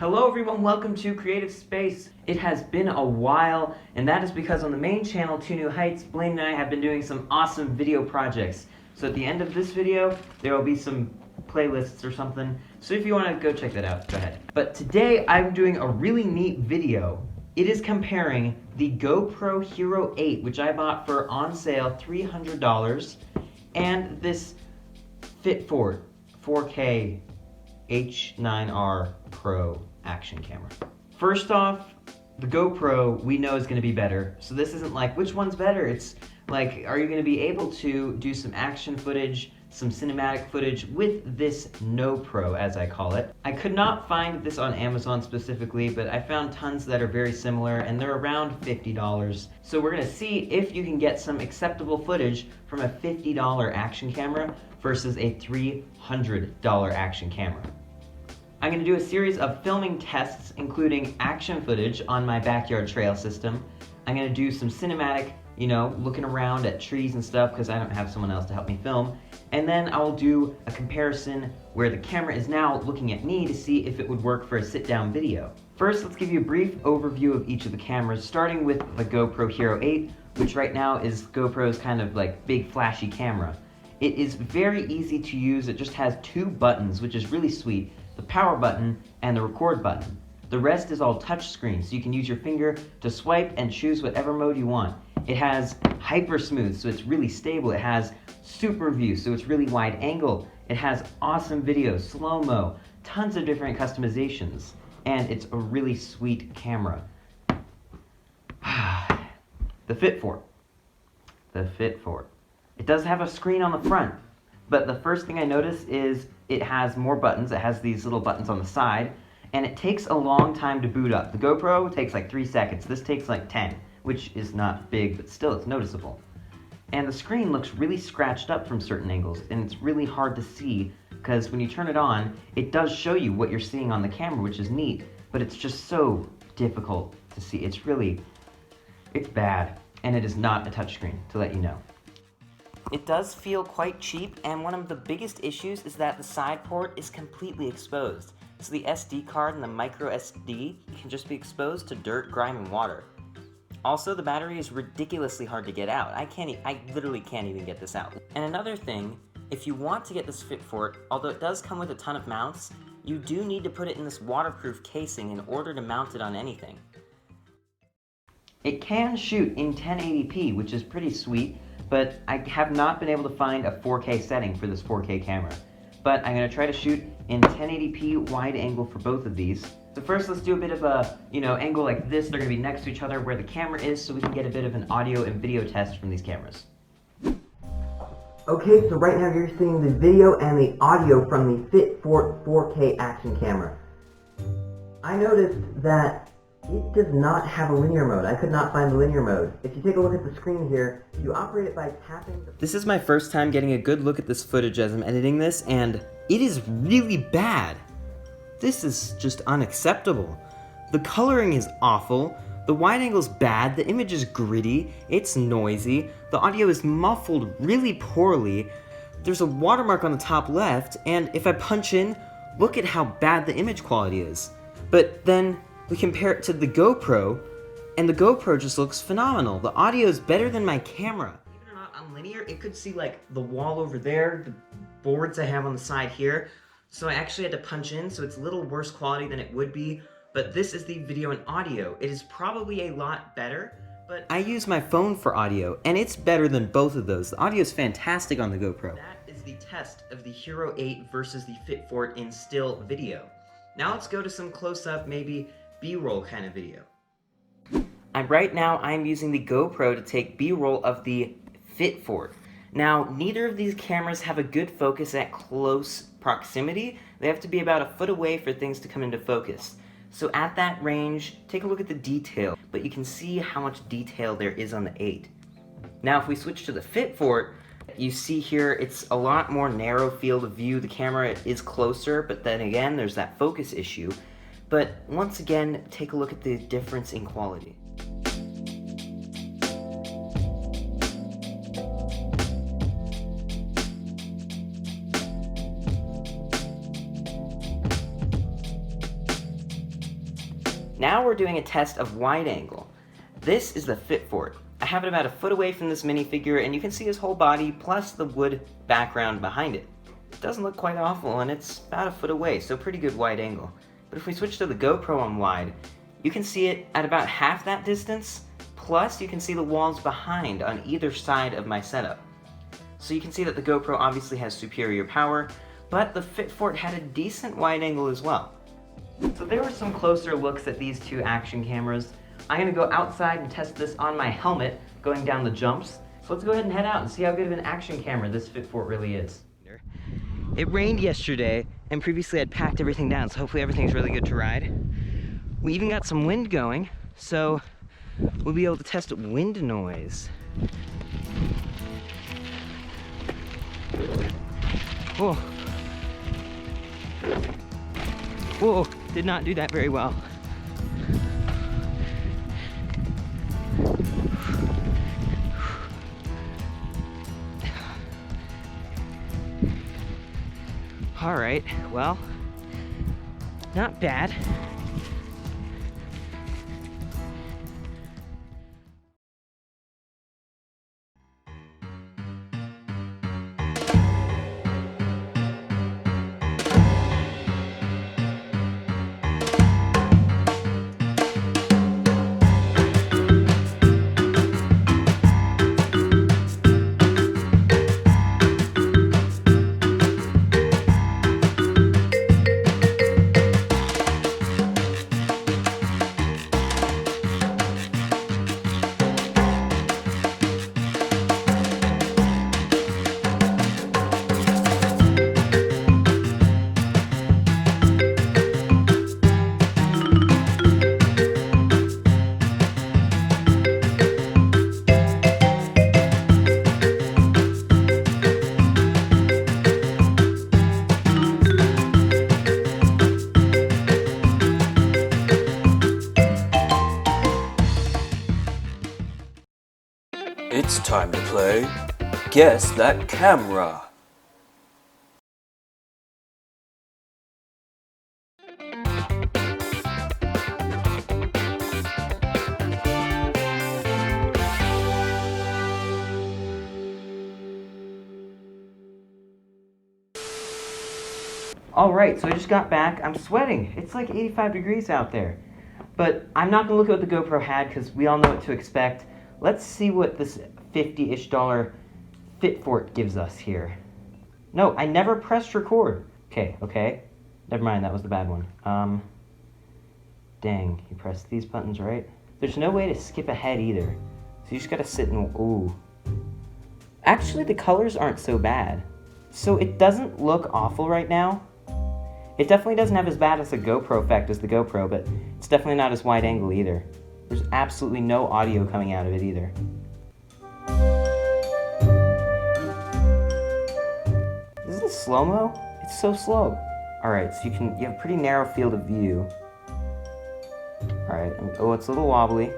Hello everyone, welcome to Creative Space. It has been a while, and that is because on the main channel, Two New Heights, Blaine and I have been doing some awesome video projects. So at the end of this video, there will be some playlists or something, so if you want to go check that out, go ahead. But today, I'm doing a really neat video. It is comparing the GoPro Hero 8, which I bought for on sale $300, and this Fitfort 4K H9R Pro action camera. First off, the GoPro we know is going to be better, so this isn't like which one's better, it's like are you going to be able to do some action footage, some cinematic footage with this NoPro as I call it. I could not find this on Amazon specifically, but I found tons that are very similar and they're around $50. So we're going to see if you can get some acceptable footage from a $50 action camera versus a $300 action camera. I'm going to do a series of filming tests, including action footage on my backyard trail system. I'm going to do some cinematic, looking around at trees and stuff because I don't have someone else to help me film. And then I'll do a comparison where the camera is now looking at me to see if it would work for a sit-down video. First, let's give you a brief overview of each of the cameras, starting with the GoPro Hero 8, which right now is GoPro's kind of like big flashy camera. It is very easy to use. It just has two buttons, which is really sweet. The power button and the record button. The rest is all touchscreen, so you can use your finger to swipe and choose whatever mode you want. It has hyper smooth, so it's really stable. It has super view, so it's really wide angle. It has awesome video, slow-mo, tons of different customizations, and it's a really sweet camera. The Fitfort. The Fitfort. It does have a screen on the front, but the first thing I notice is it has more buttons. It has these little buttons on the side, and it takes a long time to boot up. The GoPro takes like 3 seconds. This takes like 10, which is not big, but still it's noticeable. And the screen looks really scratched up from certain angles, and it's really hard to see because when you turn it on, it does show you what you're seeing on the camera, which is neat, but it's just so difficult to see. It's bad, and it is not a touchscreen, to let you know. It does feel quite cheap, and one of the biggest issues is that the side port is completely exposed. So the SD card and the micro SD can just be exposed to dirt, grime, and water. Also, the battery is ridiculously hard to get out. I literally can't even get this out. And another thing, if you want to get this Fitfort, although it does come with a ton of mounts, you do need to put it in this waterproof casing in order to mount it on anything. It can shoot in 1080p, which is pretty sweet, but I have not been able to find a 4K setting for this 4K camera. But I'm going to try to shoot in 1080p wide angle for both of these. So first let's do a bit of a, angle like this. They're going to be next to each other where the camera is so we can get a bit of an audio and video test from these cameras. Okay, so right now you're seeing the video and the audio from the Fitfort 4K action camera. I noticed that it does not have a linear mode. I could not find the linear mode. If you take a look at the screen here, you operate it by tapping the... This is my first time getting a good look at this footage as I'm editing this, and it is really bad. This is just unacceptable. The coloring is awful, the wide angle's bad, the image is gritty, it's noisy, the audio is muffled really poorly, there's a watermark on the top left, and if I punch in, look at how bad the image quality is. But then we compare it to the GoPro, and the GoPro just looks phenomenal. The audio is better than my camera. Even if not on linear, it could see like the wall over there, the boards I have on the side here. So I actually had to punch in, so it's a little worse quality than it would be, but this is the video and audio. It is probably a lot better, but I use my phone for audio, and it's better than both of those. The audio is fantastic on the GoPro. That is the test of the Hero 8 versus the Fitfort in still video. Now let's go to some close-up, maybe B-roll kind of video. Right now I'm using the GoPro to take B-roll of the Fitfort. Now, neither of these cameras have a good focus at close proximity. They have to be about a foot away for things to come into focus. So at that range, take a look at the detail, but you can see how much detail there is on the 8. Now, if we switch to the Fitfort, you see here it's a lot more narrow field of view. The camera is closer, but then again, there's that focus issue. But once again, take a look at the difference in quality. Now we're doing a test of wide angle. This is the Fitfort. I have it about a foot away from this minifigure, and you can see his whole body plus the wood background behind it. It doesn't look quite awful, and it's about a foot away, so pretty good wide angle. But if we switch to the GoPro on wide, you can see it at about half that distance, plus you can see the walls behind on either side of my setup. So you can see that the GoPro obviously has superior power, but the Fitfort had a decent wide angle as well. So there were some closer looks at these two action cameras. I'm gonna go outside and test this on my helmet, going down the jumps. So let's go ahead and head out and see how good of an action camera this Fitfort really is. It rained yesterday, and previously I'd packed everything down, so hopefully everything's really good to ride. We even got some wind going, so we'll be able to test wind noise. Whoa. Whoa, did not do that very well. All right, well, not bad. It's time to play Guess That Camera. Alright, so I just got back. I'm sweating. It's like 85 degrees out there. But I'm not going to look at what the GoPro had because we all know what to expect. Let's see what this $50-ish Fitfort gives us here. No, I never pressed record. Okay. Never mind, that was the bad one. Dang, you pressed these buttons, right? There's no way to skip ahead either. So you just gotta sit and, ooh. Actually, the colors aren't so bad. So it doesn't look awful right now. It definitely doesn't have as bad as the GoPro effect as the GoPro, but it's definitely not as wide angle either. There's absolutely no audio coming out of it either. Is this slow-mo? It's so slow. Alright, so you have a pretty narrow field of view. Alright, oh, it's a little wobbly.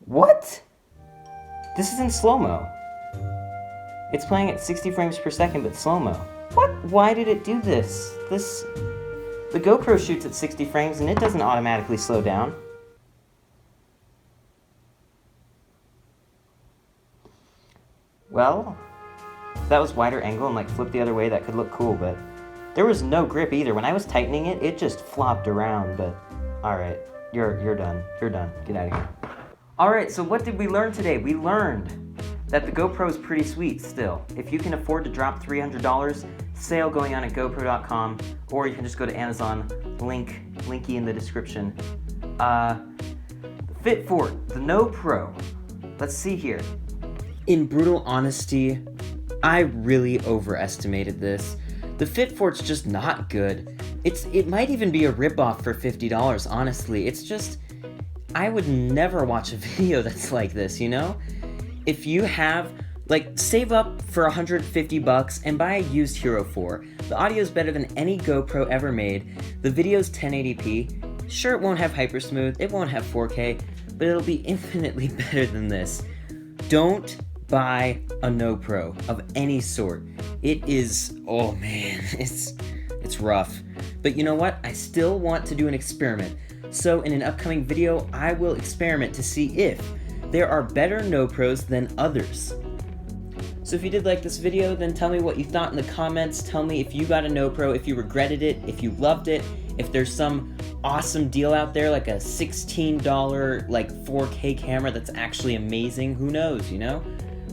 What? This is in slow-mo. It's playing at 60 frames per second, but slow-mo. What? Why did it do this? The GoPro shoots at 60 frames and it doesn't automatically slow down. Well, if that was wider angle and like flipped the other way, that could look cool, but there was no grip either. When I was tightening it, it just flopped around, but alright, you're done. You're done. Get out of here. Alright, so what did we learn today? We learned that the GoPro is pretty sweet still. If you can afford to drop $300, sale going on at GoPro.com, or you can just go to Amazon, linky in the description. The Fitfort, the NoPro. Let's see here. In brutal honesty, I really overestimated this. The Fitfort's just not good. It might even be a ripoff for $50, honestly. It's just, I would never watch a video that's like this, you know? If you have, like, save up for $150 and buy a used Hero 4. The audio is better than any GoPro ever made. The video's 1080p. Sure, it won't have hypersmooth, it won't have 4K, but it'll be infinitely better than this. Don't buy a NoPro of any sort. It is, oh man, it's it's rough. But you know what? I still want to do an experiment. So in an upcoming video, I will experiment to see if there are better NoPros than others. So if you did like this video, then tell me what you thought in the comments. Tell me if you got a NoPro, if you regretted it, if you loved it, if there's some awesome deal out there like a $16 like 4K camera that's actually amazing. Who knows, you know?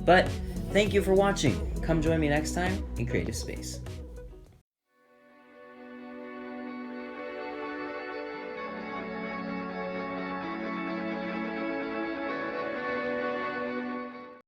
But thank you for watching. Come join me next time in Creative Space.